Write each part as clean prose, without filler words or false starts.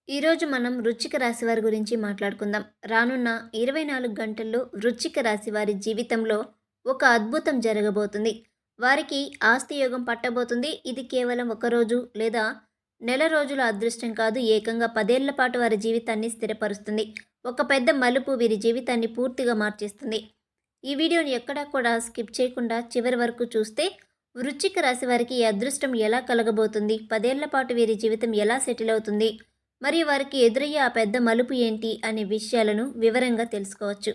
ఈరోజు మనం వృశ్చిక రాశి వారి గురించి మాట్లాడుకుందాం. రానున్న 24 గంటల్లో వృశ్చిక రాశి వారి జీవితంలో ఒక అద్భుతం జరగబోతుంది. వారికి ఆస్తి యోగం పట్టబోతుంది. ఇది కేవలం ఒక రోజు లేదా నెల రోజుల అదృష్టం కాదు. ఏకంగా 10 ఏళ్ల పాటు వారి జీవితాన్ని స్థిరపరుస్తుంది. ఒక పెద్ద మలుపు వీరి జీవితాన్ని పూర్తిగా మార్చేస్తుంది. ఈ వీడియోని ఎక్కడా కూడా స్కిప్ చేయకుండా చివరి వరకు చూస్తే వృశ్చిక రాశి వారికి ఈ అదృష్టం ఎలా కలగబోతుంది, 10 ఏళ్ల పాటు వీరి జీవితం ఎలా సెటిల్ అవుతుంది, మరియు వారికి ఎదురయ్యే ఆ పెద్ద మలుపు ఏంటి అనే విషయాలను వివరంగా తెలుసుకోవచ్చు.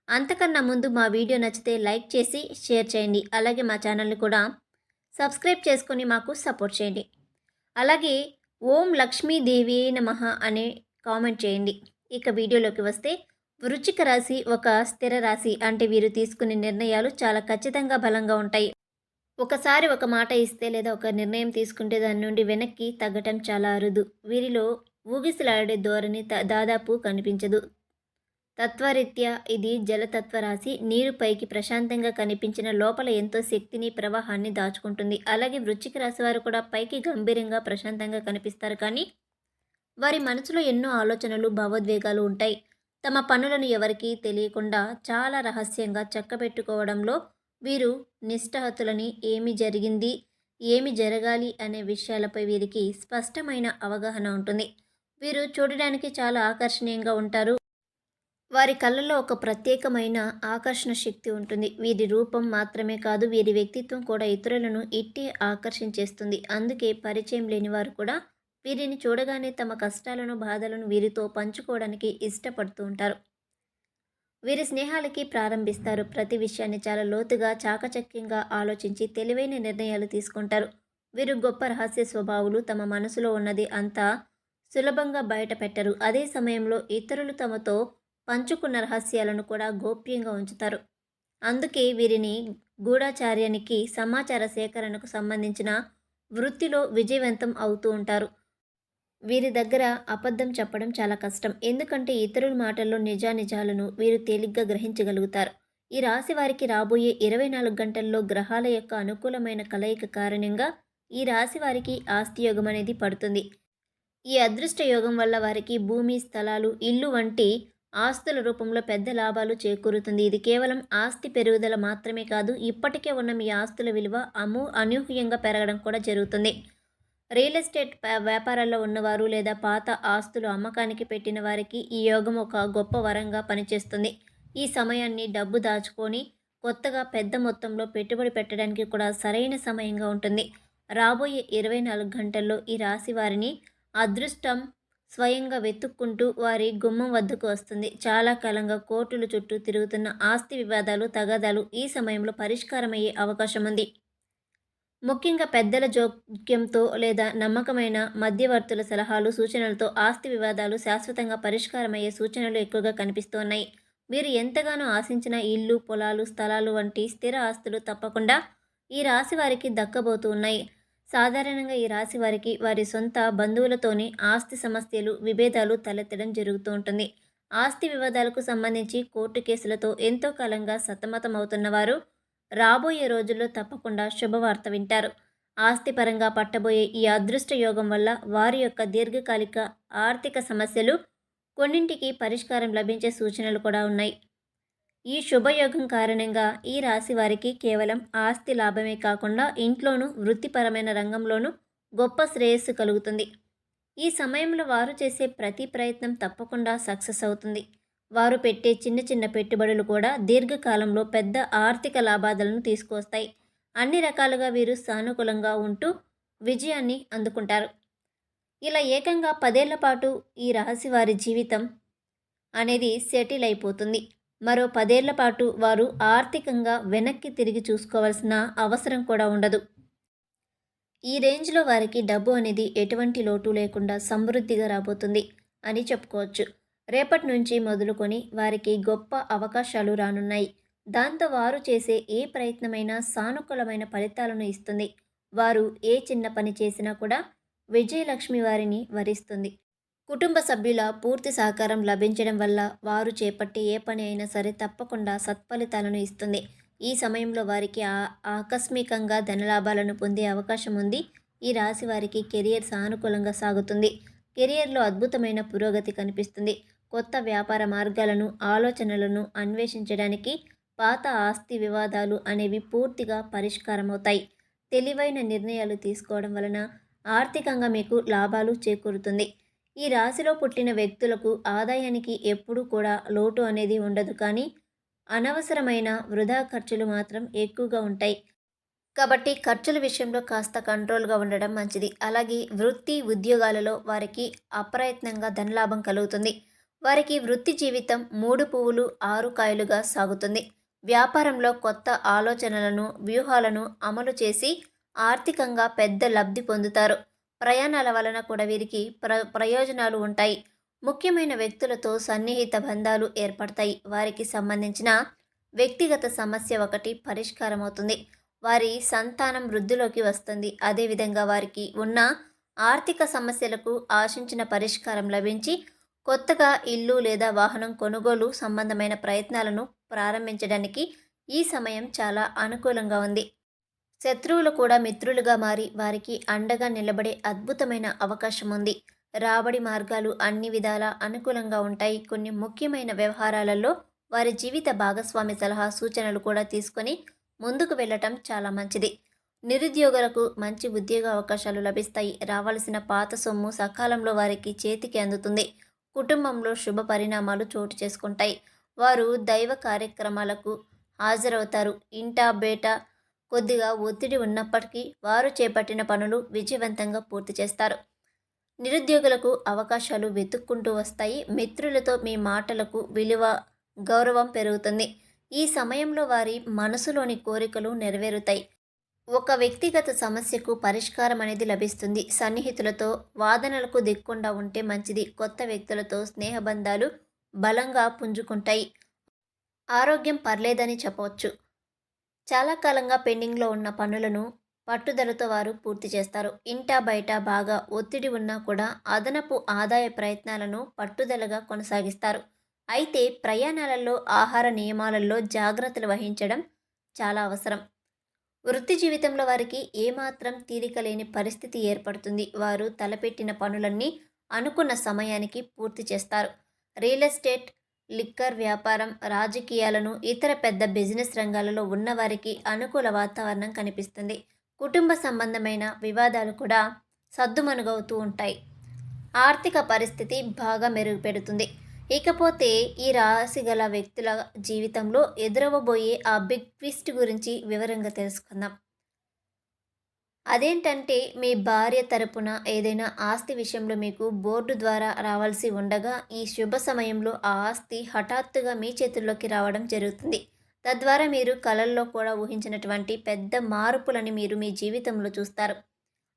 అంతకన్నా ముందు మా వీడియో నచ్చితే లైక్ చేసి షేర్ చేయండి. అలాగే మా ఛానల్ని కూడా సబ్స్క్రైబ్ చేసుకొని మాకు సపోర్ట్ చేయండి. అలాగే ఓం లక్ష్మీదేవి నమః అనే కామెంట్ చేయండి. ఇక వీడియోలోకి వస్తే, వృశ్చిక రాశి ఒక స్థిర రాశి. అంటే వీరు తీసుకునే నిర్ణయాలు చాలా ఖచ్చితంగా బలంగా ఉంటాయి. ఒకసారి ఒక మాట ఇస్తే లేదా ఒక నిర్ణయం తీసుకుంటే దాని నుండి వెనక్కి తగ్గటం చాలా అరుదు. వీరిలో ఊగిసలాడే ధోరణి దాదాపు కనిపించదు. తత్వరీత్యా ఇది జలతత్వ రాశి. నీరు పైకి ప్రశాంతంగా కనిపించిన లోపల ఎంతో శక్తిని, ప్రవాహాన్ని దాచుకుంటుంది. అలాగే వృశ్చిక రాశి వారు కూడా పైకి గంభీరంగా ప్రశాంతంగా కనిపిస్తారు, కానీ వారి మనసులో ఎన్నో ఆలోచనలు, భావోద్వేగాలు ఉంటాయి. తమ పనులను ఎవరికీ తెలియకుండా చాలా రహస్యంగా చక్కబెట్టుకోవడంలో వీరు నిష్ఠాతులని. ఏమి జరిగింది, ఏమి జరగాలి అనే విషయాలపై వీరికి స్పష్టమైన అవగాహన ఉంటుంది. వీరు చూడడానికి చాలా ఆకర్షణీయంగా ఉంటారు. వారి కళ్ళల్లో ఒక ప్రత్యేకమైన ఆకర్షణ శక్తి ఉంటుంది. వీరి రూపం మాత్రమే కాదు, వీరి వ్యక్తిత్వం కూడా ఇతరులను ఇట్టే ఆకర్షించేస్తుంది. అందుకే పరిచయం లేని వారు కూడా వీరిని చూడగానే తమ కష్టాలను, బాధలను వీరితో పంచుకోవడానికి ఇష్టపడుతూ ఉంటారు. వీరి స్నేహాలకి ప్రారంభిస్తారు. ప్రతి విషయాన్ని చాలా లోతుగా, చాకచక్యంగా ఆలోచించి తెలివైన నిర్ణయాలు తీసుకుంటారు. వీరు గొప్ప రహస్య స్వభావులు. తమ మనసులో ఉన్నది అంతా సులభంగా బయట పెట్టరు. అదే సమయంలో ఇతరులు తమతో పంచుకున్న రహస్యాలను కూడా గోప్యంగా ఉంచుతారు. అందుకే వీరిని గూఢచార్యానికి, సమాచార సేకరణకు సంబంధించిన వృత్తిలో విజయవంతం అవుతూ ఉంటారు. వీరి దగ్గర అబద్ధం చెప్పడం చాలా కష్టం. ఎందుకంటే ఇతరుల మాటల్లో నిజానిజాలను వీరు తేలిగ్గా గ్రహించగలుగుతారు. ఈ రాశి వారికి రాబోయే 24 గంటల్లో గ్రహాల యొక్క అనుకూలమైన కలయిక కారణంగా ఈ రాశి వారికి ఆస్తి యోగం అనేది పడుతుంది. ఈ అదృష్ట యోగం వల్ల వారికి భూమి, స్థలాలు, ఇల్లు వంటి ఆస్తుల రూపంలో పెద్ద లాభాలు చేకూరుతుంది. ఇది కేవలం ఆస్తి పెరుగుదల మాత్రమే కాదు, ఇప్పటికే ఉన్న మీ ఆస్తుల విలువ అనూహ్యంగా పెరగడం కూడా జరుగుతుంది. రియల్ ఎస్టేట్ వ్యాపారాల్లో ఉన్నవారు లేదా పాత ఆస్తులు అమ్మకానికి పెట్టిన వారికి ఈ యోగం ఒక గొప్ప వరంగా పనిచేస్తుంది. ఈ సమయాన్ని డబ్బు దాచుకొని కొత్తగా పెద్ద మొత్తంలో పెట్టుబడి పెట్టడానికి కూడా సరైన సమయంగా ఉంటుంది. రాబోయే 24 గంటల్లో ఈ రాశి వారిని అదృష్టం స్వయంగా వెతుక్కుంటూ వారి గుమ్మం వద్దకు వస్తుంది. చాలా కాలంగా కోర్టుల చుట్టూ తిరుగుతున్న ఆస్తి వివాదాలు, తగాదాలు ఈ సమయంలో పరిష్కారమయ్యే అవకాశం ఉంది. ముఖ్యంగా పెద్దల జోక్యంతో లేదా నమ్మకమైన మధ్యవర్తుల సలహాలు, సూచనలతో ఆస్తి వివాదాలు శాశ్వతంగా పరిష్కారమయ్యే సూచనలు ఎక్కువగా కనిపిస్తున్నాయి. మీరు ఎంతగానో ఆశించిన ఇల్లు, పొలాలు, స్థలాలు వంటి స్థిర ఆస్తులు తప్పకుండా ఈ రాశి వారికి దక్కబోతూ ఉన్నాయి. సాధారణంగా ఈ రాశి వారికి వారి సొంత బంధువులతోనే ఆస్తి సమస్యలు, విభేదాలు తలెత్తడం జరుగుతూ ఉంటుంది. ఆస్తి వివాదాలకు సంబంధించి కోర్టు కేసులతో ఎంతో కాలంగా సతమతమవుతున్నవారు రాబోయే రోజుల్లో తప్పకుండా శుభవార్త వింటారు. ఆస్తిపరంగా పట్టబోయే ఈ అదృష్ట యోగం వల్ల వారి యొక్క దీర్ఘకాలిక ఆర్థిక సమస్యలు కొన్నింటికి పరిష్కారం లభించే సూచనలు కూడా ఉన్నాయి. ఈ శుభయోగం కారణంగా ఈ రాశి వారికి కేవలం ఆస్తి లాభమే కాకుండా ఇంట్లోనూ, వృత్తిపరమైన రంగంలోనూ గొప్ప శ్రేయస్సు కలుగుతుంది. ఈ సమయంలో వారు చేసే ప్రతి ప్రయత్నం తప్పకుండా సక్సెస్ అవుతుంది. వారు పెట్టే చిన్న చిన్న పెట్టుబడులు కూడా దీర్ఘకాలంలో పెద్ద ఆర్థిక లాభాలను తీసుకొస్తాయి. అన్ని రకాలుగా వీరు సానుకూలంగా ఉంటూ విజయాన్ని అందుకుంటారు. ఇలా ఏకంగా 10 ఏళ్ల పాటు ఈ రాశి వారి జీవితం అనేది సెటిల్ అయిపోతుంది. మరో 10 ఏళ్ల పాటు వారు ఆర్థికంగా వెనక్కి తిరిగి చూసుకోవాల్సిన అవసరం కూడా ఉండదు. ఈ రేంజ్లో వారికి డబ్బు అనేది ఎటువంటి లోటు లేకుండా సమృద్ధిగా రాబోతుంది అని చెప్పుకోవచ్చు. రేపటి నుంచి మొదలుకొని వారికి గొప్ప అవకాశాలు రానున్నాయి. దాంతో వారు చేసే ఏ ప్రయత్నమైనా సానుకూలమైన ఫలితాలను ఇస్తుంది. వారు ఏ చిన్న పని చేసినా కూడా విజయలక్ష్మి వారిని వరిస్తుంది. కుటుంబ సభ్యుల పూర్తి సహకారం లభించడం వల్ల వారు చేపట్టే ఏ పని అయినా సరే తప్పకుండా సత్ఫలితాలను ఇస్తుంది. ఈ సమయంలో వారికి ఆకస్మికంగా ధనలాభాలను పొందే అవకాశం ఉంది. ఈ రాశి వారికి కెరియర్ సానుకూలంగా సాగుతుంది. కెరియర్లో అద్భుతమైన పురోగతి కనిపిస్తుంది. కొత్త వ్యాపార మార్గాలను, ఆలోచనలను అన్వేషించడానికి పాత ఆస్తి వివాదాలు అనేవి పూర్తిగా పరిష్కారమవుతాయి. తెలివైన నిర్ణయాలు తీసుకోవడం వలన ఆర్థికంగా మీకు లాభాలు చేకూరుతుంది. ఈ రాశిలో పుట్టిన వ్యక్తులకు ఆదాయానికి ఎప్పుడూ కూడా లోటు అనేది ఉండదు, కానీ అనవసరమైన వృధా ఖర్చులు మాత్రం ఎక్కువగా ఉంటాయి. కాబట్టి ఖర్చుల విషయంలో కాస్త కంట్రోల్‌గా ఉండడం మంచిది. అలాగే వృత్తి, ఉద్యోగాలలో వారికి అప్రయత్నంగా ధనలాభం కలుగుతుంది. వారికి వృత్తి జీవితం 3 పువ్వులు 6 కాయలుగా సాగుతుంది. వ్యాపారంలో కొత్త ఆలోచనలను, వ్యూహాలను అమలు చేసి ఆర్థికంగా పెద్ద లబ్ధి పొందుతారు. ప్రయాణాల వలన కూడా వీరికి ప్రయోజనాలు ఉంటాయి. ముఖ్యమైన వ్యక్తులతో సన్నిహిత బంధాలు ఏర్పడతాయి. వారికి సంబంధించిన వ్యక్తిగత సమస్య ఒకటి పరిష్కారమవుతుంది. వారి సంతానం వృద్ధిలోకి వస్తుంది. అదేవిధంగా వారికి ఉన్న ఆర్థిక సమస్యలకు ఆశించిన పరిష్కారం లభించి కొత్తగా ఇల్లు లేదా వాహనం కొనుగోలు సంబంధమైన ప్రయత్నాలను ప్రారంభించడానికి ఈ సమయం చాలా అనుకూలంగా ఉంది. శత్రువులు కూడా మిత్రులుగా మారి వారికి అండగా నిలబడే అద్భుతమైన అవకాశం ఉంది. రాబడి మార్గాలు అన్ని విధాలా అనుకూలంగా ఉంటాయి. కొన్ని ముఖ్యమైన వ్యవహారాలలో వారి జీవిత భాగస్వామి సలహా సూచనలు కూడా తీసుకొని ముందుకు వెళ్ళటం చాలా మంచిది. నిరుద్యోగులకు మంచి ఉద్యోగ అవకాశాలు లభిస్తాయి. రావాల్సిన పాత సొమ్ము సకాలంలో వారికి చేతికి అందుతుంది. కుటుంబంలో శుభ పరిణామాలు చోటు చేసుకుంటాయి. వారు దైవ కార్యక్రమాలకు హాజరవుతారు. ఇంటా బేట కొద్దిగా ఒత్తిడి ఉన్నప్పటికీ వారు చేపట్టిన పనులు విజయవంతంగా పూర్తి చేస్తారు. నిరుద్యోగులకు అవకాశాలు వెతుక్కుంటూ వస్తాయి. మిత్రులతో మీ మాటలకు విలువ, గౌరవం పెరుగుతుంది. ఈ సమయంలో వారి మనసులోని కోరికలు నెరవేరుతాయి. ఒక వ్యక్తిగత సమస్యకు పరిష్కారం అనేది లభిస్తుంది. సన్నిహితులతో వాదనలకు దిక్కుండా ఉంటే మంచిది. కొత్త వ్యక్తులతో స్నేహబంధాలు బలంగా పుంజుకుంటాయి. ఆరోగ్యం పర్లేదని చెప్పవచ్చు. చాలా కాలంగా పెండింగ్లో ఉన్న పనులను పట్టుదలతో వారు పూర్తి చేస్తారు. ఇంటా బయట బాగా ఒత్తిడి ఉన్నా కూడా అదనపు ఆదాయ ప్రయత్నాలను పట్టుదలగా కొనసాగిస్తారు. అయితే ప్రయాణాలలో, ఆహార నియమాలలో జాగ్రత్తలు వహించడం చాలా అవసరం. వృత్తి జీవితంలో వారికి ఏమాత్రం తీరిక లేని పరిస్థితి ఏర్పడుతుంది. వారు తలపెట్టిన పనులన్నీ అనుకున్న సమయానికి పూర్తి చేస్తారు. రియల్ ఎస్టేట్, లిక్కర్ వ్యాపారం, రాజకీయాలను, ఇతర పెద్ద బిజినెస్ రంగాలలో ఉన్నవారికి అనుకూల వాతావరణం కనిపిస్తుంది. కుటుంబ సంబంధమైన వివాదాలు కూడా సద్దుమణుగవుతూ ఉంటాయి. ఆర్థిక పరిస్థితి బాగా మెరుగుపెడుతుంది. ఇకపోతే ఈ రాశి గల వ్యక్తుల జీవితంలో ఎదురవబోయే ఆ బిగ్ ట్విస్ట్ గురించి వివరంగా తెలుసుకుందాం. అదేంటంటే, మీ భార్య తరపున ఏదైనా ఆస్తి విషయంలో మీకు బోర్డు ద్వారా రావాల్సి ఉండగా ఈ శుభ సమయంలో ఆ ఆస్తి హఠాత్తుగా మీ చేతుల్లోకి రావడం జరుగుతుంది. తద్వారా మీరు కలల్లో కూడా ఊహించినటువంటి పెద్ద మార్పులని మీరు మీ జీవితంలో చూస్తారు.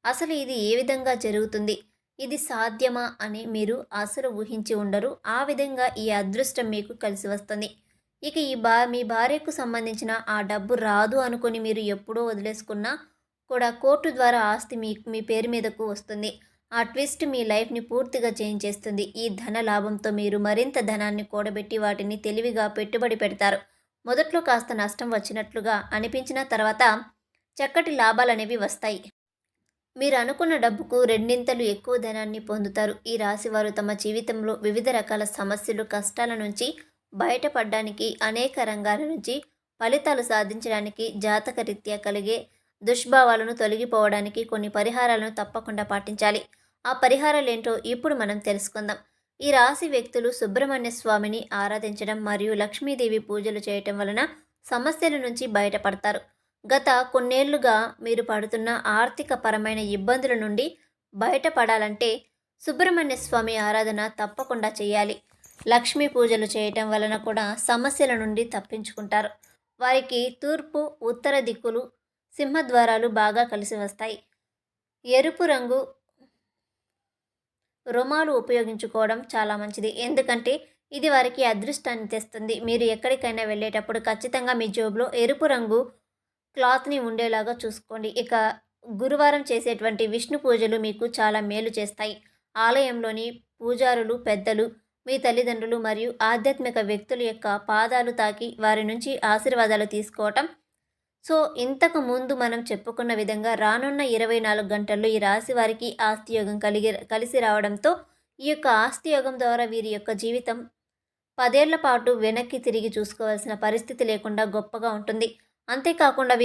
అసలు ఇది ఏ విధంగా జరుగుతుంది, ఇది సాధ్యమా అని మీరు అసలు ఊహించి ఉండరు. ఆ విధంగా ఈ అదృష్టం మీకు కలిసి వస్తుంది. ఇక మీ భార్యకు సంబంధించిన ఆ డబ్బు రాదు అనుకొని మీరు ఎప్పుడో వదిలేసుకున్నా కూడా కోర్టు ద్వారా ఆస్తి మీ పేరు మీదకు వస్తుంది. ఆ ట్విస్ట్ మీ లైఫ్ని పూర్తిగా చేంజ్ చేస్తుంది. ఈ ధన లాభంతో మీరు మరింత ధనాన్ని కూడబెట్టి వాటిని తెలివిగా పెట్టుబడి పెడతారు. మొదట్లో కాస్త నష్టం వచ్చినట్లుగా అనిపించిన తర్వాత చక్కటి లాభాలనేవి వస్తాయి. మీరు అనుకున్న డబ్బుకు రెండింతలు ఎక్కువ ధనాన్ని పొందుతారు. ఈ రాశివారు తమ జీవితంలో వివిధ రకాల సమస్యలు, కష్టాల నుంచి బయటపడడానికి, అనేక రంగాల నుంచి ఫలితాలు సాధించడానికి, జాతకరీత్యా కలిగే దుష్భావాలను తొలగిపోవడానికి కొన్ని పరిహారాలను తప్పకుండా పాటించాలి. ఆ పరిహారాలేంటో ఇప్పుడు మనం తెలుసుకుందాం. ఈ రాశి వ్యక్తులు సుబ్రహ్మణ్య స్వామిని ఆరాధించడం మరియు లక్ష్మీదేవి పూజలు చేయటం వలన సమస్యల నుంచి బయటపడతారు. గత కొన్నేళ్లుగా మీరు పడుతున్న ఆర్థిక పరమైన ఇబ్బందుల నుండి బయటపడాలంటే సుబ్రహ్మణ్య స్వామి ఆరాధన తప్పకుండా చేయాలి. లక్ష్మీ పూజలు చేయటం వలన కూడా సమస్యల నుండి తప్పించుకుంటారు. వారికి తూర్పు, ఉత్తర దిక్కులు సింహద్వారాలు బాగా కలిసి వస్తాయి. ఎరుపు రంగు రుమాలు ఉపయోగించుకోవడం చాలా మంచిది. ఎందుకంటే ఇది వారికి అదృష్టాన్ని తెస్తుంది. మీరు ఎక్కడికైనా వెళ్ళేటప్పుడు ఖచ్చితంగా మీ జోబులో ఎరుపు రంగు క్లాత్ని ఉండేలాగా చూసుకోండి. ఇక గురువారం చేసేటువంటి విష్ణు పూజలు మీకు చాలా మేలు చేస్తాయి. ఆలయంలోని పూజారులు, పెద్దలు, మీ తల్లిదండ్రులు మరియు ఆధ్యాత్మిక వ్యక్తుల యొక్క పాదాలు తాకి వారి నుంచి ఆశీర్వాదాలు తీసుకోవటం సో, ఇంతకు ముందు మనం చెప్పుకున్న విధంగా రానున్న 24 గంటల్లో ఈ రాశి వారికి ఆస్తి యోగం కలిసి రావడంతో, ఈ యొక్క ఆస్తి యోగం ద్వారా వీరి యొక్క జీవితం 10 ఏళ్ల పాటు వెనక్కి తిరిగి చూసుకోవాల్సిన పరిస్థితి లేకుండా గొప్పగా ఉంటుంది. అంతేకాకుండా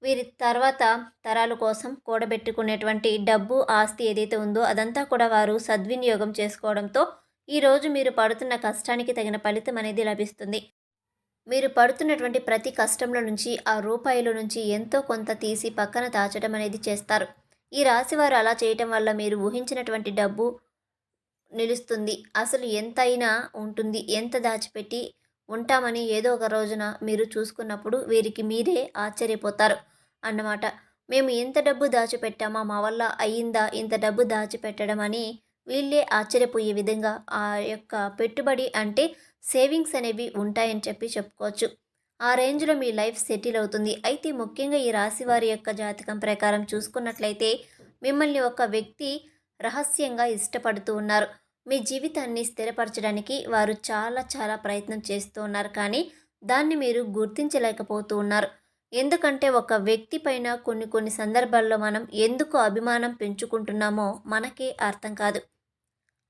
వీరి తర్వాత తరాల కోసం కూడబెట్టుకునేటువంటి డబ్బు, ఆస్తి ఏదైతే ఉందో అదంతా కూడా వారు సద్వినియోగం చేసుకోవడంతో, ఈరోజు మీరు పడుతున్న కష్టానికి తగిన ఫలితం అనేది లభిస్తుంది. మీరు పడుతున్నటువంటి ప్రతి కష్టంలో నుంచి ఆ రూపాయిలో నుంచి ఎంతో కొంత తీసి పక్కన దాచడం అనేది చేస్తారు. ఈ రాశివారు అలా చేయటం వల్ల మీరు ఊహించినటువంటి డబ్బు నిలుస్తుంది. అసలు ఎంతైనా ఉంటుంది. ఎంత దాచిపెట్టి ఉంటామని ఏదో ఒక రోజున మీరు చూసుకున్నప్పుడు వీరికి మీరే ఆశ్చర్యపోతారు అన్నమాట. మేము ఇంత డబ్బు దాచిపెట్టామా? మా వల్ల అయిందా ఇంత డబ్బు దాచిపెట్టడం అని వీళ్ళే ఆశ్చర్యపోయే విధంగా ఆ యొక్క పెట్టుబడి అంటే సేవింగ్స్ అనేవి ఉంటాయని చెప్పుకోవచ్చు. ఆ రేంజ్‌లో మీ లైఫ్ సెటిల్ అవుతుంది. అయితే ముఖ్యంగా ఈ రాశి వారి యొక్క జాతకం ప్రకారం చూసుకున్నట్లయితే మిమ్మల్ని ఒక వ్యక్తి రహస్యంగా ఇష్టపడుతూ ఉన్నారు. మీ జీవితాన్ని స్థిరపరచడానికి వారు చాలా చాలా ప్రయత్నం చేస్తూ ఉన్నారు. కానీ దాన్ని మీరు గుర్తించలేకపోతూ ఉన్నారు. ఎందుకంటే ఒక వ్యక్తి పైన కొన్ని కొన్ని సందర్భాల్లో మనం ఎందుకు అభిమానం పెంచుకుంటున్నామో మనకే అర్థం కాదు.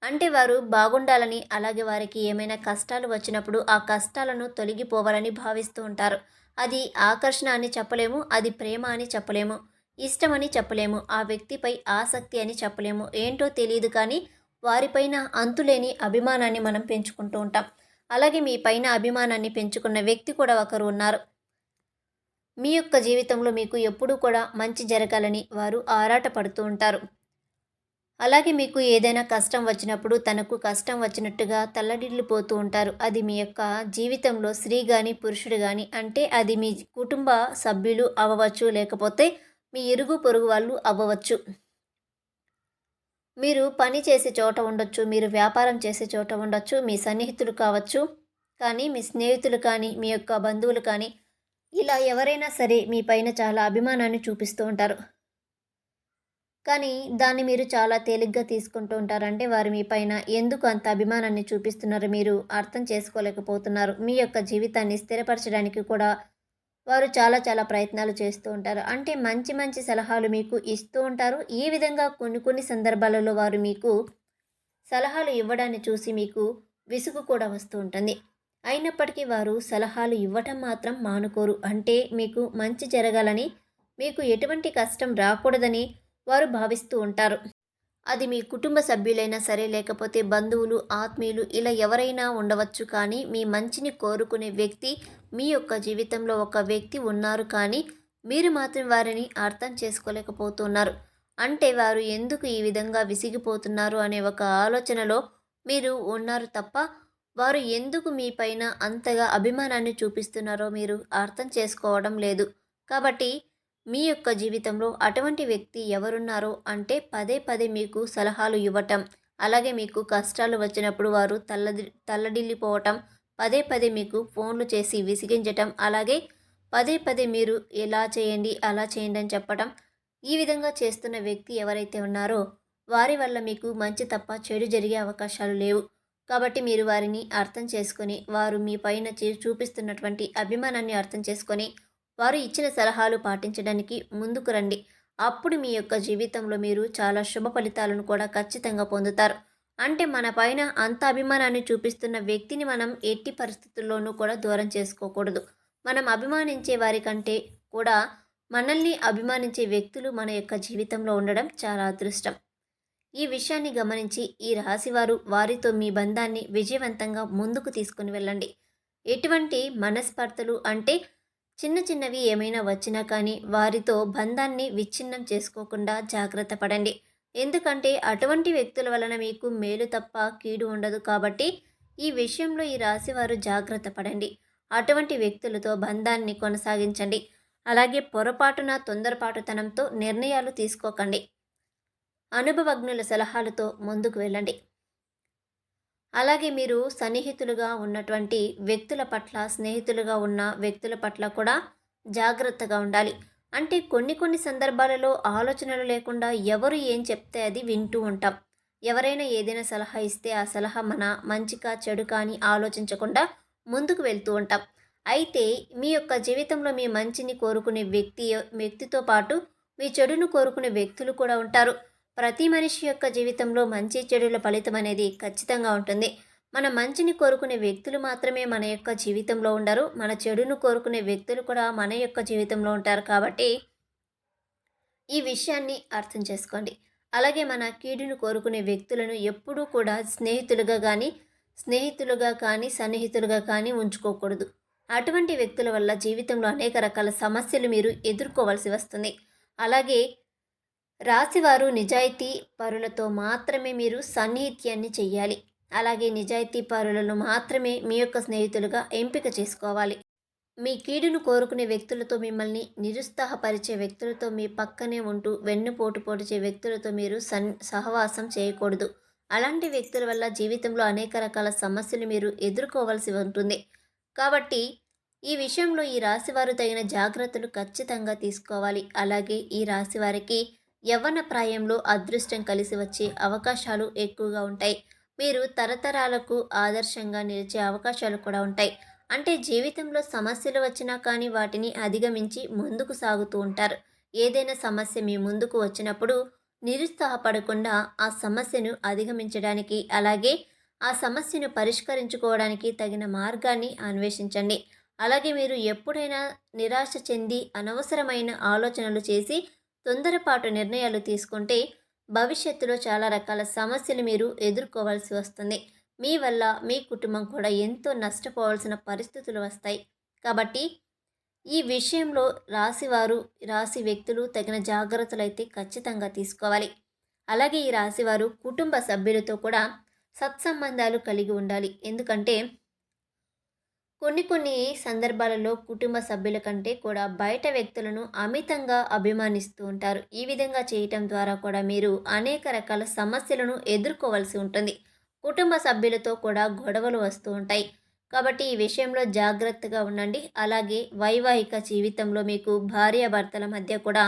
అంటే వారు బాగుండాలని, అలాగే వారికి ఏమైనా కష్టాలు వచ్చినప్పుడు ఆ కష్టాలను తొలగిపోవాలని భావిస్తూ ఉంటారు. అది ఆకర్షణ అని చెప్పలేము. అది ప్రేమ అని చెప్పలేము. ఇష్టమని చెప్పలేము. ఆ వ్యక్తిపై ఆసక్తి అని చెప్పలేము. ఏంటో తెలీదు కానీ వారిపైన అంతులేని అభిమానాన్ని మనం పెంచుకుంటూ ఉంటాం. అలాగే మీ పైన అభిమానాన్ని పెంచుకున్న వ్యక్తి కూడా ఒకరు ఉన్నారు. మీ యొక్క జీవితంలో మీకు ఎప్పుడూ కూడా మంచి జరగాలని వారు ఆరాటపడుతూ ఉంటారు. అలాగే మీకు ఏదైనా కష్టం వచ్చినప్పుడు తనకు కష్టం వచ్చినట్టుగా తల్లడిల్లిపోతూ ఉంటారు. అది మీ యొక్క జీవితంలో స్త్రీ గాని, పురుషుడు గాని అంటే అది మీ కుటుంబ సభ్యులు అవ్వవచ్చు, లేకపోతే మీ ఇరుగు పొరుగు వాళ్ళు అవ్వవచ్చు. మీరు పని చేసే చోట ఉండొచ్చు, మీరు వ్యాపారం చేసే చోట ఉండొచ్చు, మీ సన్నిహితులు కావచ్చు, కానీ మీ స్నేహితులు కానీ, మీ యొక్క బంధువులు కానీ ఇలా ఎవరైనా సరే మీ పైన చాలా అభిమానాన్ని చూపిస్తూ ఉంటారు. కానీ దాన్ని మీరు చాలా తేలిగ్గా తీసుకుంటూ ఉంటారు. అంటే వారు మీ పైన ఎందుకు అంత అభిమానాన్ని చూపిస్తున్నారో మీరు అర్థం చేసుకోలేకపోతున్నారు. మీ యొక్క జీవితాన్ని స్థిరపరచడానికి కూడా వారు చాలా చాలా ప్రయత్నాలు చేస్తూ ఉంటారు. అంటే మంచి మంచి సలహాలు మీకు ఇస్తూ ఉంటారు. ఈ విధంగా కొన్ని కొన్ని సందర్భాలలో వారు మీకు సలహాలు ఇవ్వడాన్ని చూసి మీకు విసుగు కూడా వస్తూ ఉంటుంది. అయినప్పటికీ వారు సలహాలు ఇవ్వటం మాత్రం మానుకోరు. అంటే మీకు మంచి జరగాలని, మీకు ఎటువంటి కష్టం రాకూడదని వారు భావిస్తూ ఉంటారు. అది మీ కుటుంబ సభ్యులైనా సరే, లేకపోతే బంధువులు, ఆత్మీయులు ఇలా ఎవరైనా ఉండవచ్చు. కానీ మీ మంచిని కోరుకునే వ్యక్తి మీ యొక్క జీవితంలో ఒక వ్యక్తి ఉన్నారు. కానీ మీరు మాత్రం వారిని అర్థం చేసుకోలేకపోతున్నారు. అంటే వారు ఎందుకు ఈ విధంగా విసిగిపోతున్నారు అనే ఒక ఆలోచనలో మీరు ఉన్నారు తప్ప, వారు ఎందుకు మీ పైన అంతగా అభిమానాన్ని చూపిస్తున్నారో మీరు అర్థం చేసుకోవడం లేదు. కాబట్టి మీ యొక్క జీవితంలో అటువంటి వ్యక్తి ఎవరున్నారో అంటే పదే పదే మీకు సలహాలు ఇవ్వటం, అలాగే మీకు కష్టాలు వచ్చినప్పుడు వారు తల్లడిల్లిపోవటం, పదే పదే మీకు ఫోన్లు చేసి విసిగించటం, అలాగే పదే పదే మీరు ఎలా చేయండి అలా చేయండి అని చెప్పటం, ఈ విధంగా చేస్తున్న వ్యక్తి ఎవరైతే ఉన్నారో వారి వల్ల మీకు మంచి తప్ప చెడు జరిగే అవకాశాలు లేవు. కాబట్టి మీరు వారిని అర్థం చేసుకొని, వారు మీ పైన చూపిస్తున్నటువంటి అభిమానాన్ని అర్థం చేసుకొని వారు ఇచ్చిన సలహాలు పాటించడానికి ముందుకు రండి. అప్పుడు మీ యొక్క జీవితంలో మీరు చాలా శుభ ఫలితాలను కూడా ఖచ్చితంగా పొందుతారు. అంటే మన పైన అంత అభిమానాన్ని చూపిస్తున్న వ్యక్తిని మనం ఎట్టి పరిస్థితుల్లోనూ కూడా దూరం చేసుకోకూడదు. మనం అభిమానించే వారి కంటే కూడా మనల్ని అభిమానించే వ్యక్తులు మన యొక్క జీవితంలో ఉండడం చాలా అదృష్టం. ఈ విషయాన్ని గమనించి ఈ రాశివారు వారితో మీ బంధాన్ని విజయవంతంగా ముందుకు తీసుకుని వెళ్ళండి. ఎటువంటి మనస్పర్ధలు అంటే చిన్న చిన్నవి ఏమైనా వచ్చినా కానీ వారితో బంధాన్ని విచ్ఛిన్నం చేసుకోకుండా జాగ్రత్త పడండి. ఎందుకంటే అటువంటి వ్యక్తుల వలన మీకు మేలు తప్ప కీడు ఉండదు. కాబట్టి ఈ విషయంలో ఈ రాశివారు జాగ్రత్త పడండి. అటువంటి వ్యక్తులతో బంధాన్ని కొనసాగించండి. అలాగే పొరపాటున తొందరపాటుతనంతో నిర్ణయాలు తీసుకోకండి. అనుభవజ్ఞుల సలహాలతో ముందుకు వెళ్ళండి. అలాగే మీరు సన్నిహితులుగా ఉన్నటువంటి వ్యక్తుల పట్ల, స్నేహితులుగా ఉన్న వ్యక్తుల పట్ల కూడా జాగ్రత్తగా ఉండాలి. అంటే కొన్ని కొన్ని సందర్భాలలో ఆలోచనలు లేకుండా ఎవరు ఏం చెప్తే అది వింటూ ఉంటాం. ఎవరైనా ఏదైనా సలహా ఇస్తే ఆ సలహా మన మంచికా చెడుకా అని ఆలోచించకుండా ముందుకు వెళ్తూ ఉంటాం. అయితే మీ యొక్క జీవితంలో మీ మంచిని కోరుకునే వ్యక్తితో పాటు మీ చెడును కోరుకునే వ్యక్తులు కూడా ఉంటారు. ప్రతి మనిషి యొక్క జీవితంలో మంచి చెడుల ఫలితం అనేది ఖచ్చితంగా ఉంటుంది. మన మంచిని కోరుకునే వ్యక్తులు మాత్రమే మన యొక్క జీవితంలో ఉండరు. మన చెడును కోరుకునే వ్యక్తులు కూడా మన యొక్క జీవితంలో ఉంటారు కాబట్టి ఈ విషయాన్ని అర్థం చేసుకోండి. అలాగే మన కీడును కోరుకునే వ్యక్తులను ఎప్పుడూ కూడా స్నేహితులుగా కానీ, సన్నిహితులుగా కానీ ఉంచుకోకూడదు. అటువంటి వ్యక్తుల వల్ల జీవితంలో అనేక రకాల సమస్యలు మీరు ఎదుర్కోవాల్సి వస్తుంది. అలాగే రాశివారు నిజాయితీ పరులతో మాత్రమే మీరు సన్నిహిత్యాన్ని చెయ్యాలి. అలాగే నిజాయితీ పరులను మాత్రమే మీ యొక్క స్నేహితులుగా ఎంపిక చేసుకోవాలి. మీ కీడును కోరుకునే వ్యక్తులతో, మిమ్మల్ని నిరుత్సాహపరిచే వ్యక్తులతో, మీ పక్కనే ఉంటూ వెన్నుపోటు పొడిచే వ్యక్తులతో మీరు సహవాసం చేయకూడదు. అలాంటి వ్యక్తుల వల్ల జీవితంలో అనేక రకాల సమస్యలు మీరు ఎదుర్కోవాల్సి ఉంటుంది. కాబట్టి ఈ విషయంలో ఈ రాశివారు తగిన జాగ్రత్తలు ఖచ్చితంగా తీసుకోవాలి. అలాగే ఈ రాశివారికి యవ్వన ప్రాయంలో అదృష్టం కలిసి వచ్చే అవకాశాలు ఎక్కువగా ఉంటాయి. మీరు తరతరాలకు ఆదర్శంగా నిలిచే అవకాశాలు కూడా ఉంటాయి. అంటే జీవితంలో సమస్యలు వచ్చినా కానీ వాటిని అధిగమించి ముందుకు సాగుతూ ఉంటారు. ఏదైనా సమస్య మీ ముందుకు వచ్చినప్పుడు నిరుత్సాహపడకుండా ఆ సమస్యను అధిగమించడానికి, అలాగే ఆ సమస్యను పరిష్కరించుకోవడానికి తగిన మార్గాన్ని అన్వేషించండి. అలాగే మీరు ఎప్పుడైనా నిరాశ చెంది అనవసరమైన ఆలోచనలు చేసి తొందరపాటు నిర్ణయాలు తీసుకుంటే భవిష్యత్తులో చాలా రకాల సమస్యలు మీరు ఎదుర్కోవాల్సి వస్తుంది. మీ వల్ల మీ కుటుంబం కూడా ఎంతో నష్టపోవాల్సిన పరిస్థితులు వస్తాయి. కాబట్టి ఈ విషయంలో రాశి వ్యక్తులు తగిన జాగ్రత్తలు అయితే ఖచ్చితంగా తీసుకోవాలి. అలాగే ఈ రాశివారు కుటుంబ సభ్యులతో కూడా సత్సంబంధాలు కలిగి ఉండాలి. ఎందుకంటే కొన్ని సందర్భాలలో కుటుంబ సభ్యుల కంటే కూడా బయట వ్యక్తులను అమితంగా అభిమానిస్తూ ఉంటారు. ఈ విధంగా చేయటం ద్వారా కూడా మీరు అనేక రకాల సమస్యలను ఎదుర్కోవాల్సి ఉంటుంది. కుటుంబ సభ్యులతో కూడా గొడవలు వస్తూ ఉంటాయి. కాబట్టి ఈ విషయంలో జాగ్రత్తగా ఉండండి. అలాగే వైవాహిక జీవితంలో మీకు భార్యాభర్తల మధ్య కూడా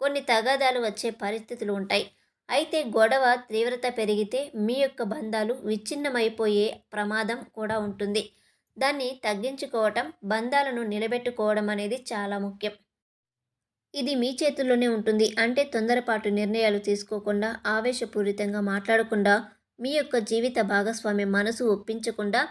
కొన్ని తగాదాలు వచ్చే పరిస్థితులు ఉంటాయి. అయితే గొడవ తీవ్రత పెరిగితే మీ యొక్క బంధాలు విచ్ఛిన్నమైపోయే ప్రమాదం కూడా ఉంటుంది. దాన్ని తగ్గించుకోవటం, బంధాలను నిలబెట్టుకోవడం అనేది చాలా ముఖ్యం. ఇది మీ చేతుల్లోనే ఉంటుంది. అంటే తొందరపాటు నిర్ణయాలు తీసుకోకుండా, ఆవేశపూరితంగా మాట్లాడకుండా, మీ యొక్క జీవిత భాగస్వామి మనసు ఒప్పించకుండా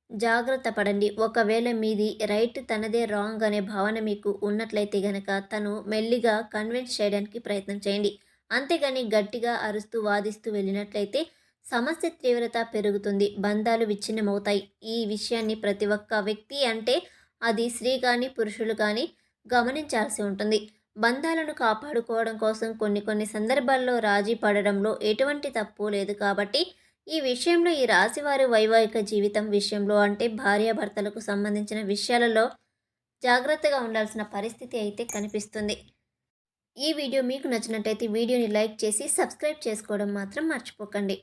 జాగ్రత్త పడండి. ఒకవేళ మీది రైట్, తనదే రాంగ్ అనే భావన మీకు ఉన్నట్లయితే గనక తను మెల్లిగా కన్విన్స్ చేయడానికి ప్రయత్నం చేయండి. అంతేగాని గట్టిగా అరుస్తూ వాదిస్తూ వెళ్ళినట్లయితే సమస్య తీవ్రత పెరుగుతుంది. బంధాలు విచ్ఛిన్నమవుతాయి. ఈ విషయాన్ని ప్రతి ఒక్క వ్యక్తి, అంటే అది స్త్రీ కానీ పురుషులు కానీ గమనించాల్సి ఉంటుంది. బంధాలను కాపాడుకోవడం కోసం కొన్ని సందర్భాల్లో రాజీ పడడంలో ఎటువంటి తప్పు లేదు. కాబట్టి ఈ విషయంలో ఈ రాశివారి వైవాహిక జీవితం విషయంలో, అంటే భార్యాభర్తలకు సంబంధించిన విషయాలలో జాగ్రత్తగా ఉండాల్సిన పరిస్థితి అయితే కనిపిస్తుంది. ఈ వీడియో మీకు నచ్చినట్టయితే వీడియోని లైక్ చేసి సబ్స్క్రైబ్ చేసుకోవడం మాత్రం మర్చిపోకండి.